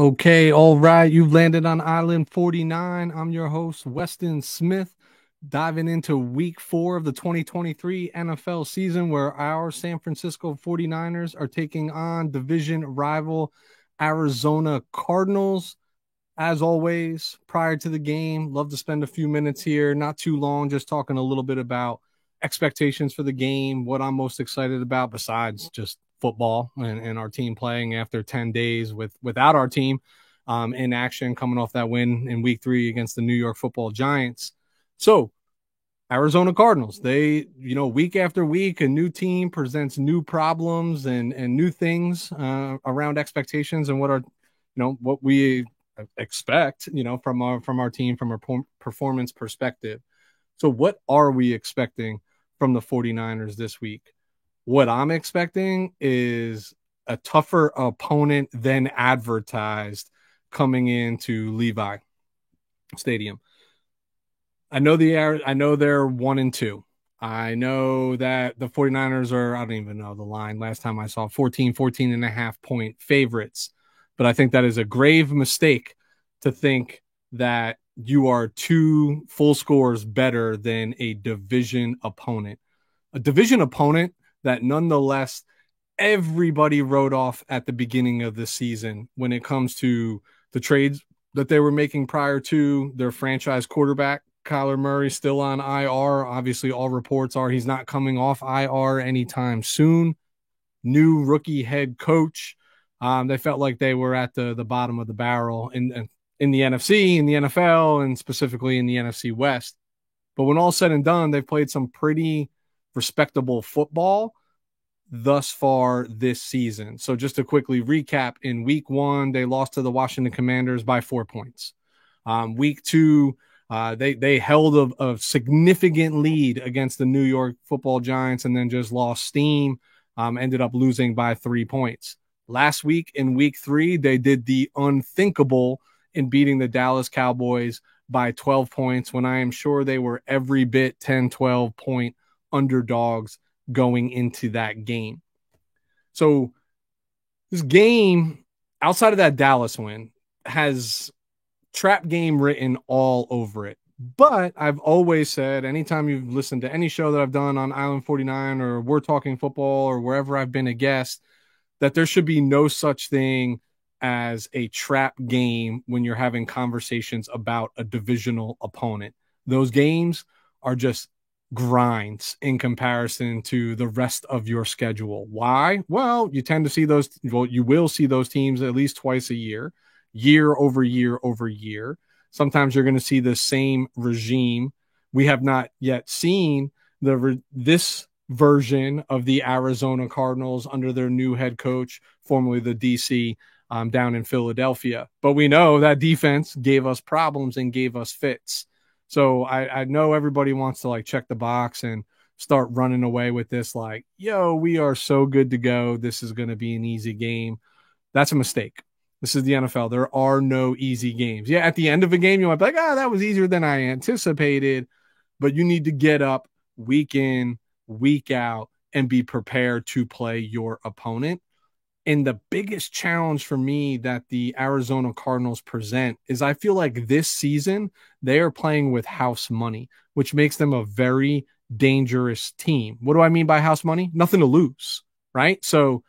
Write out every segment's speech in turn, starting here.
Okay, all right. You've landed on Island 49. I'm your host, Weston Smith, diving into week 4 of the 2023 NFL season, where our San Francisco 49ers are taking on division rival Arizona Cardinals. As always, prior to the game, love to spend a few minutes here, not too long, just talking a little bit about expectations for the game, what I'm most excited about besides just football and our team playing after 10 days without our team in action, coming off that win in week 3 against the New York Football Giants. So Arizona Cardinals, they, week after week, a new team presents new problems and new things around expectations and what we expect, from our team, from our performance perspective. So what are we expecting from the 49ers this week? What I'm expecting is a tougher opponent than advertised coming into Levi Stadium. I know they're 1-2. I know that the 49ers are, I don't even know the line. Last time I saw 14 and a half point favorites. But I think that is a grave mistake to think that you are 2 full scores better than a division opponent. A division opponent that nonetheless everybody wrote off at the beginning of the season when it comes to the trades that they were making prior to their franchise quarterback. Kyler Murray still on IR. Obviously, all reports are he's not coming off IR anytime soon. New rookie head coach. They felt like they were at the bottom of the barrel in the NFC, in the NFL, and specifically in the NFC West. But when all said and done, they've played some pretty respectable football thus far this season. So just to quickly recap, in week 1, they lost to the Washington Commanders by 4 points. Week 2, they held a significant lead against the New York Football Giants and then just lost steam, ended up losing by 3 points. Last week in week 3, they did the unthinkable in beating the Dallas Cowboys by 12 points when I am sure they were every bit 10, 12 point underdogs going into that game. So this game, outside of that Dallas win, has trap game written all over it. But I've always said, anytime you've listened to any show that I've done on Island 49 or We're Talking Football or wherever I've been a guest, that there should be no such thing as a trap game when you're having conversations about a divisional opponent. Those games are just grinds in comparison to the rest of your schedule. Why? Well, you will see those teams at least twice a year over year over year. Sometimes you're going to see the same regime. We have not yet seen this version of the Arizona Cardinals under their new head coach, formerly the DC, down in Philadelphia. But we know that defense gave us problems and gave us fits. So I know everybody wants to check the box and start running away with this we are so good to go. This is going to be an easy game. That's a mistake. This is the NFL. There are no easy games. Yeah, at the end of a game, you might be like, that was easier than I anticipated. But you need to get up week in, week out, and be prepared to play your opponent. And the biggest challenge for me that the Arizona Cardinals present is I feel like this season they are playing with house money, which makes them a very dangerous team. What do I mean by house money? Nothing to lose, right? So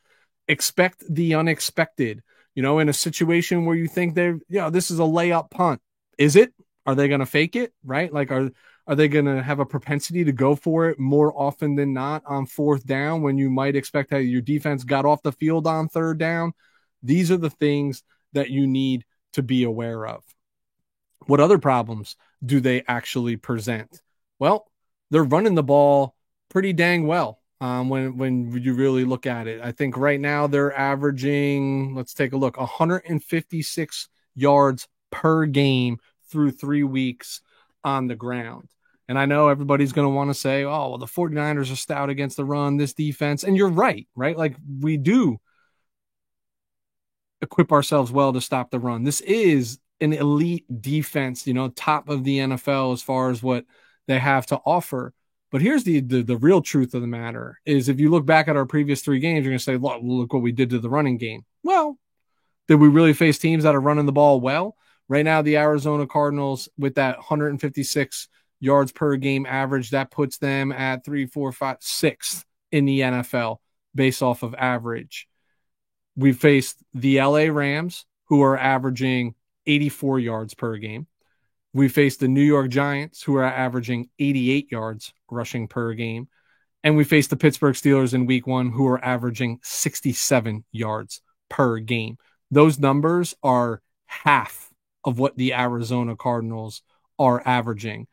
expect the unexpected. In a situation where you think this is a layup punt. Is it? Are they going to fake it, right? Are they going to have a propensity to go for it more often than not on 4th down when you might expect that your defense got off the field on 3rd down? These are the things that you need to be aware of. What other problems do they actually present? Well, they're running the ball pretty dang well. When you really look at it, I think right now they're averaging, let's take a look, 156 yards per game through 3 weeks on the ground. And I know everybody's going to want to say, oh, well, the 49ers are stout against the run, this defense. And you're right? We do equip ourselves well to stop the run. This is an elite defense, top of the NFL as far as what they have to offer. But here's the real truth of the matter is if you look back at our previous 3 games, you're going to say, look what we did to the running game. Well, Did we really face teams that are running the ball well? Right now, the Arizona Cardinals, with that 156 yards per game average, that puts them at 3, 4, 5, 6th in the NFL based off of average. We faced the LA Rams, who are averaging 84 yards per game. We faced the New York Giants, who are averaging 88 yards rushing per game. And we faced the Pittsburgh Steelers in week 1, who are averaging 67 yards per game. Those numbers are half of what the Arizona Cardinals are averaging.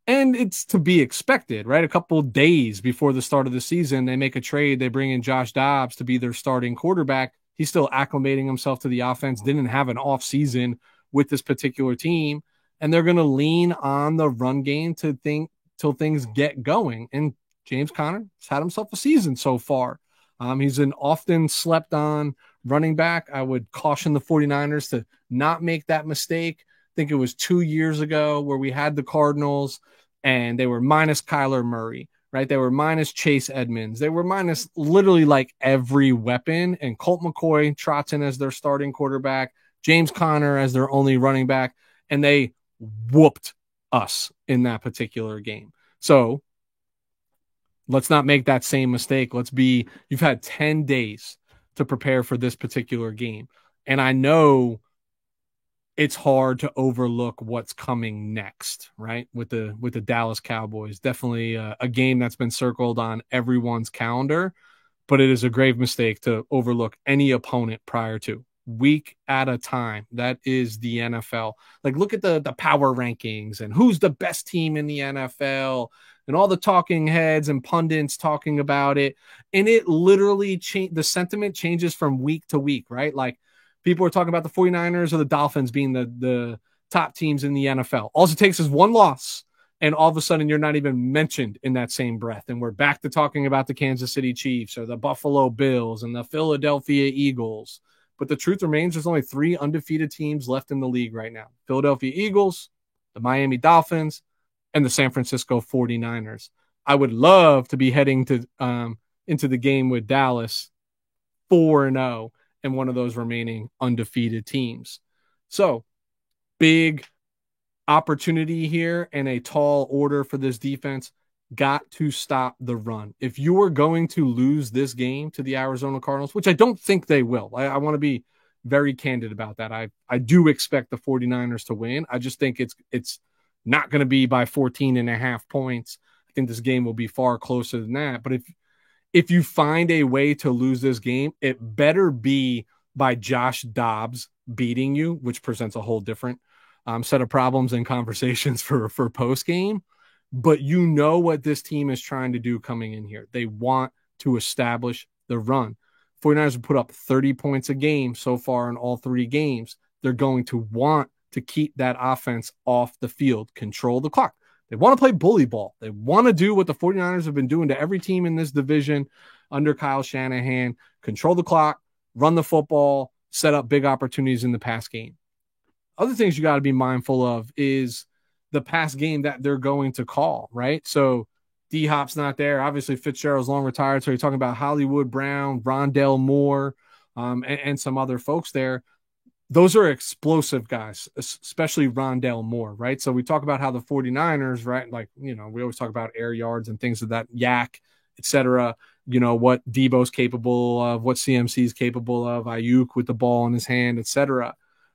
And it's to be expected, right? A couple of days before the start of the season, they make a trade. They bring in Josh Dobbs to be their starting quarterback. He's still acclimating himself to the offense, didn't have an off season with this particular team. And they're going to lean on the run game till things get going. And James Conner has had himself a season so far. He's an often slept on running back. I would caution the 49ers to not make that mistake. I think it was 2 years ago where we had the Cardinals and they were minus Kyler Murray, right? They were minus Chase Edmonds. They were minus literally like every weapon. And Colt McCoy trots in as their starting quarterback, James Conner as their only running back, and they whooped us in that particular game. So let's not make that same mistake. You've had 10 days to prepare for this particular game. And I know it's hard to overlook what's coming next, right? With the Dallas Cowboys. Definitely a game that's been circled on everyone's calendar, but it is a grave mistake to overlook any opponent prior to. Week at a time. That is the NFL. Like, look at the power rankings and who's the best team in the NFL and all the talking heads and pundits talking about it. And it literally the sentiment changes from week to week, right? Like, people are talking about the 49ers or the Dolphins being the top teams in the NFL. All it takes is one loss, and all of a sudden you're not even mentioned in that same breath. And we're back to talking about the Kansas City Chiefs or the Buffalo Bills and the Philadelphia Eagles. But the truth remains, there's only 3 undefeated teams left in the league right now. Philadelphia Eagles, the Miami Dolphins, and the San Francisco 49ers. I would love to be heading to into the game with Dallas 4-0 and one of those remaining undefeated teams. So, big opportunity here and a tall order for this defense. Got to stop the run. If you are going to lose this game to the Arizona Cardinals, which I don't think they will, I want to be very candid about that. I do expect the 49ers to win. I just think it's not going to be by 14.5 points. I think this game will be far closer than that. But if you find a way to lose this game, it better be by Josh Dobbs beating you, which presents a whole different set of problems and conversations for post game. But you know what this team is trying to do coming in here. They want to establish the run. 49ers have put up 30 points a game so far in all 3 games. They're going to want to keep that offense off the field, control the clock. They want to play bully ball. They want to do what the 49ers have been doing to every team in this division under Kyle Shanahan, control the clock, run the football, set up big opportunities in the pass game. Other things you got to be mindful of is the pass game that they're going to call, right? So D-Hop's not there. Obviously, Fitzgerald's long retired, so you're talking about Hollywood Brown, Rondale Moore, and some other folks there. Those are explosive guys, especially Rondale Moore, right? So we talk about how the 49ers, right? Like, we always talk about air yards and things of that, yak, et cetera. What Debo's capable of, what CMC's capable of, Ayuk with the ball in his hand, et cetera.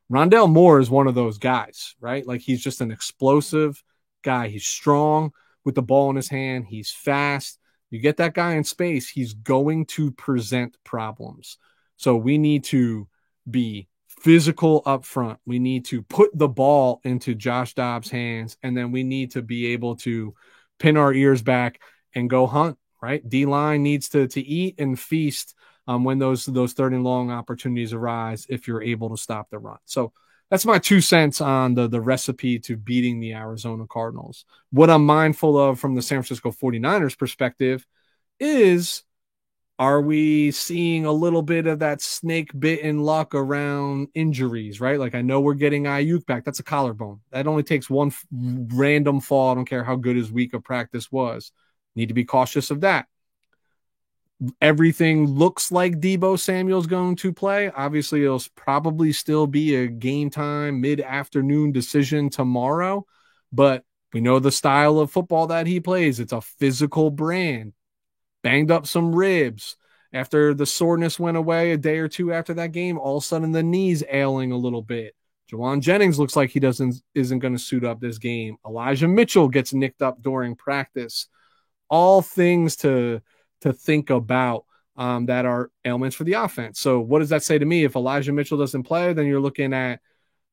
Rondale Moore is one of those guys, right? Like, he's just an explosive guy. He's strong with the ball in his hand. He's fast. You get that guy in space, he's going to present problems. So we need to be physical up front. We need to put the ball into Josh Dobbs' hands, and then we need to be able to pin our ears back and go hunt, right? D-line needs to eat and feast when those 3rd and long opportunities arise if you're able to stop the run. So that's my 2 cents on the recipe to beating the Arizona Cardinals. What I'm mindful of from the San Francisco 49ers perspective is, are we seeing a little bit of that snake bitten luck around injuries, right? Like, I know we're getting Ayuk back. That's a collarbone. That only takes one random fall. I don't care how good his week of practice was. Need to be cautious of that. Everything looks like Deebo Samuel's going to play. Obviously, it'll probably still be a game time, mid-afternoon decision tomorrow, but we know the style of football that he plays. It's a physical brand. Banged up some ribs. After the soreness went away a day or two after that game, all of a sudden the knee's ailing a little bit. Jauan Jennings looks like he isn't going to suit up this game. Elijah Mitchell gets nicked up during practice. All things to think about that are ailments for the offense. So what does that say to me? If Elijah Mitchell doesn't play, then you're looking at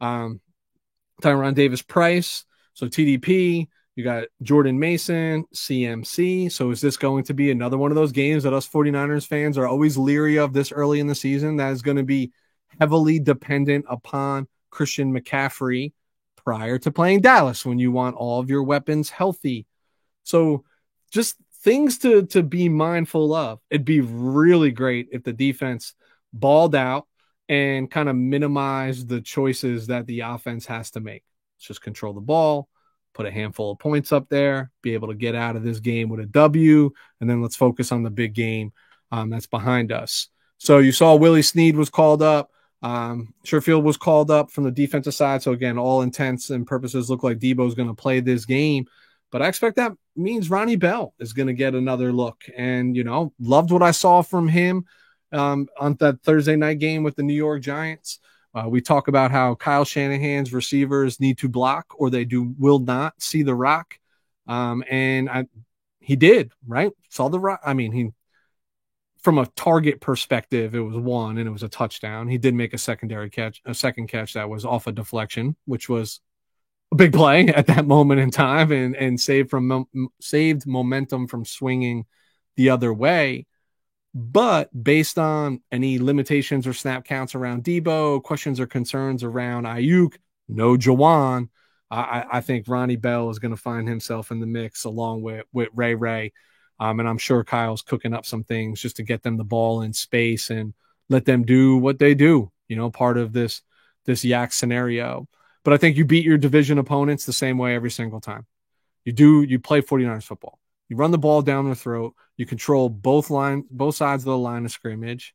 Tyron Davis-Price, so TDP. You got Jordan Mason, CMC. So is this going to be another one of those games that us 49ers fans are always leery of this early in the season that is going to be heavily dependent upon Christian McCaffrey prior to playing Dallas when you want all of your weapons healthy? So just things to be mindful of. It'd be really great if the defense balled out and kind of minimize the choices that the offense has to make. Let's just control the ball, put a handful of points up there, be able to get out of this game with a W, and then let's focus on the big game that's behind us. So you saw Willie Snead was called up. Sherfield was called up from the defensive side. So again, all intents and purposes look like Deebo is going to play this game. But I expect that means Ronnie Bell is going to get another look. And, loved what I saw from him on that Thursday night game with the New York Giants. We talk about how Kyle Shanahan's receivers need to block or they will not see the rock. He did, right? Saw the rock. From a target perspective, it was one and it was a touchdown. He did make a second catch that was off a deflection, which was a big play at that moment in time and saved momentum from swinging the other way. But based on any limitations or snap counts around Deebo, questions or concerns around Ayuk, no Jauan, I think Ronnie Bell is going to find himself in the mix along with Ray. And I'm sure Kyle's cooking up some things just to get them the ball in space and let them do what they do, part of this yak scenario. But I think you beat your division opponents the same way every single time. You play 49ers football. You run the ball down their throat. You control both sides of the line of scrimmage.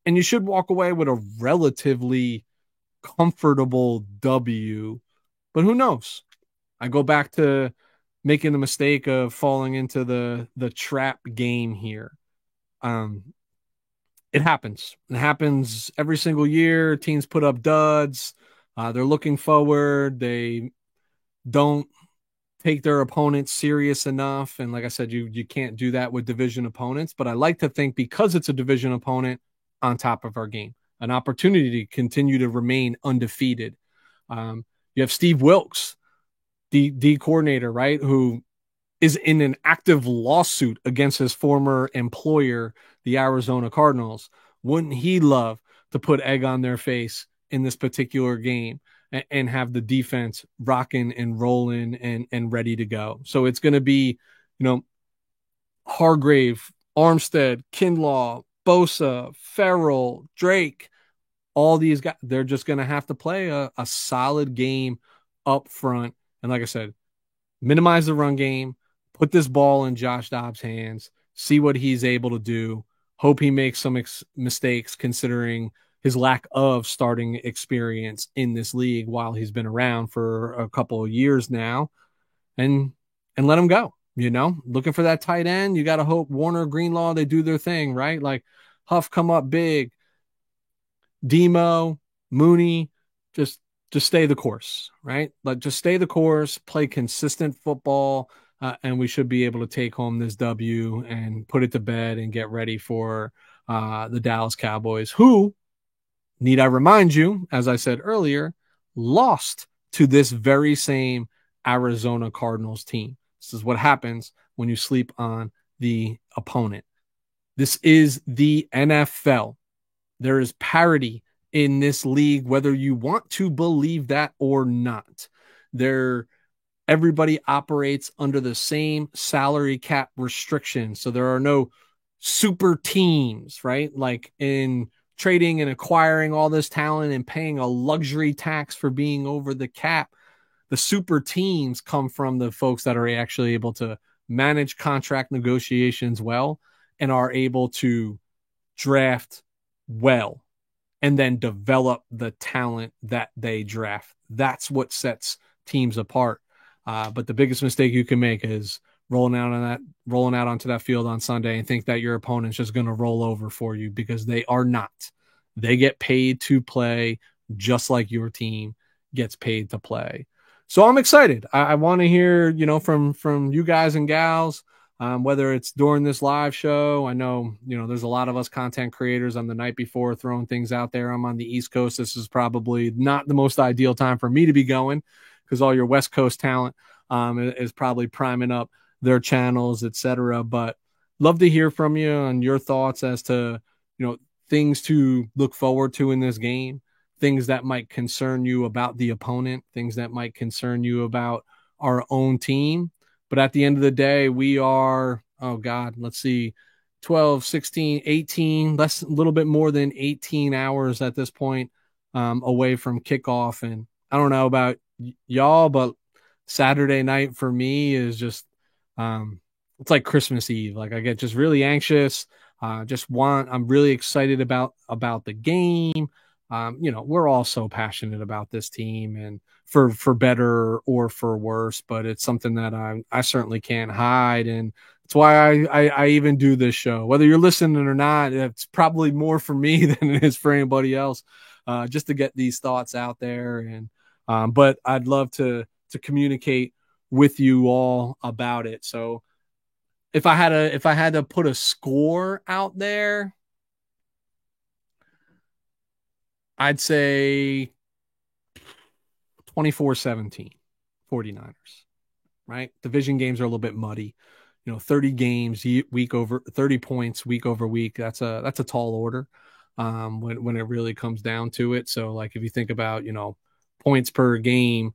And you should walk away with a relatively comfortable W. But who knows? I go back to making the mistake of falling into the trap game here. It happens. It happens every single year. Teams put up duds. They're looking forward. They don't take their opponents serious enough. And like I said, you can't do that with division opponents. But I like to think because it's a division opponent on top of our game, an opportunity to continue to remain undefeated. You have Steve Wilks, the coordinator, right, who is in an active lawsuit against his former employer, the Arizona Cardinals. Wouldn't he love to put egg on their face in this particular game and have the defense rocking and rolling and ready to go? So it's going to be, Hargrave, Armstead, Kinlaw, Bosa, Farrell, Drake, all these guys, they're just going to have to play a solid game up front. And like I said, minimize the run game, put this ball in Josh Dobbs' hands, see what he's able to do. Hope he makes some mistakes considering his lack of starting experience in this league while he's been around for a couple of years now, and let him go. Looking for that tight end. You got to hope Warner, Greenlaw, they do their thing, right? Like Huff come up big. Demo, Mooney, just stay the course, right? Like just stay the course, play consistent football, and we should be able to take home this W and put it to bed and get ready for the Dallas Cowboys, who, need I remind you, as I said earlier, lost to this very same Arizona Cardinals team. This is what happens when you sleep on the opponent. This is the NFL. There is parity in this league, whether you want to believe that or not. Everybody operates under the same salary cap restrictions. So there are no super teams, right? Like in trading and acquiring all this talent and paying a luxury tax for being over the cap. The super teams come from the folks that are actually able to manage contract negotiations well and are able to draft well and then develop the talent that they draft. That's what sets teams apart. But the biggest mistake you can make is rolling out onto that field on Sunday and think that your opponent's just going to roll over for you, because they are not. They get paid to play just like your team gets paid to play. So I'm excited. I want to hear, from you guys and gals, whether it's during this live show. I know, there's a lot of us content creators on the night before throwing things out there. I'm on the East Coast. This is probably not the most ideal time for me to be going, because all your West Coast talent is probably priming up their channels, etc. But love to hear from you on your thoughts as to, things to look forward to in this game, things that might concern you about the opponent, things that might concern you about our own team. But at the end of the day, we are, 12, 16, 18, a little bit more than 18 hours at this point away from kickoff. And I don't know about y'all, but Saturday night for me is just, it's like Christmas Eve. Like, I get just really anxious. I'm really excited about the game. We're all so passionate about this team, and for better or for worse, but it's something that I certainly can't hide. And it's why I even do this show. Whether you're listening or not, it's probably more for me than it is for anybody else, just to get these thoughts out there. And but I'd love to communicate with you all about it. So if I had to put a score out there, I'd say 24-17 49ers, right? Division games are a little bit muddy. 30 games week over 30 points week over week. That's a tall order when it really comes down to it. So like if you think about, points per game,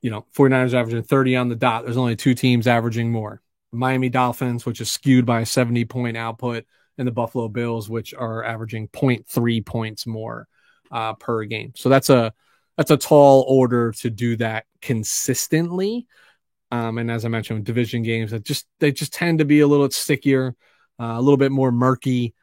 49ers averaging 30 on the dot. There's only two teams averaging more. Miami Dolphins, which is skewed by a 70-point output, and the Buffalo Bills, which are averaging 0.3 points more per game. So that's a tall order to do that consistently. And as I mentioned, division games, they just tend to be a little stickier, a little bit more murky.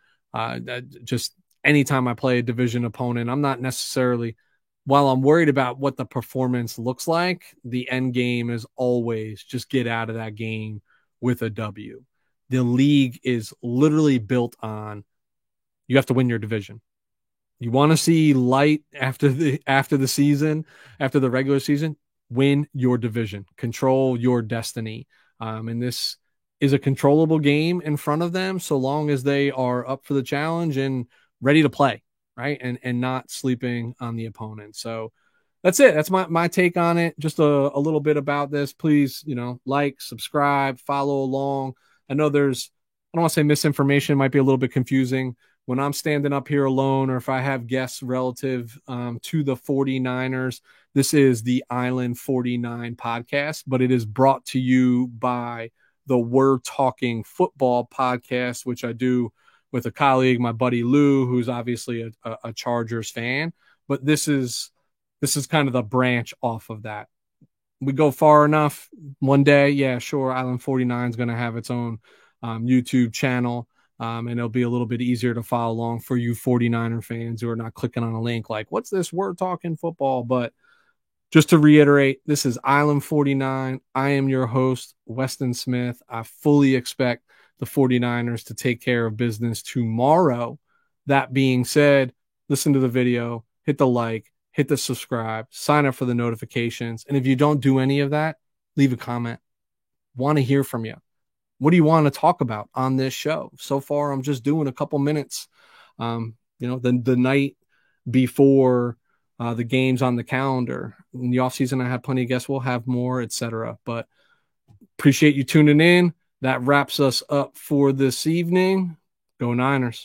Just anytime I play a division opponent, I'm not necessarily, while I'm worried about what the performance looks like, the end game is always just get out of that game with a W. The league is literally built on, you have to win your division. You want to see light after the season, after the regular season, win your division, control your destiny. And this is a controllable game in front of them, so long as they are up for the challenge and ready to play, right? And not sleeping on the opponent. So that's it. That's my take on it. Just a little bit about this. Please, like, subscribe, follow along. I know I don't want to say misinformation, might be a little bit confusing. When I'm standing up here alone, or if I have guests relative to the 49ers, this is the Island 49 podcast, but it is brought to you by the We're Talking Football podcast, which I do with a colleague, my buddy Lou, who's obviously a Chargers fan. But this is kind of the branch off of that. We go far enough one day, yeah, sure, Island 49 is going to have its own YouTube channel, and it'll be a little bit easier to follow along for you 49er fans who are not clicking on a link like, what's this? We're Talking Football. But just to reiterate, this is Island 49. I am your host, Weston Smith. I fully expect the 49ers to take care of business tomorrow. That being said, listen to the video, hit the like, hit the subscribe, sign up for the notifications. And if you don't do any of that, leave a comment. Want to hear from you. What do you want to talk about on this show? So far, I'm just doing a couple minutes. The night before the games on the calendar. In the offseason, I have plenty of guests. We'll have more, etc. But appreciate you tuning in. That wraps us up for this evening. Go Niners.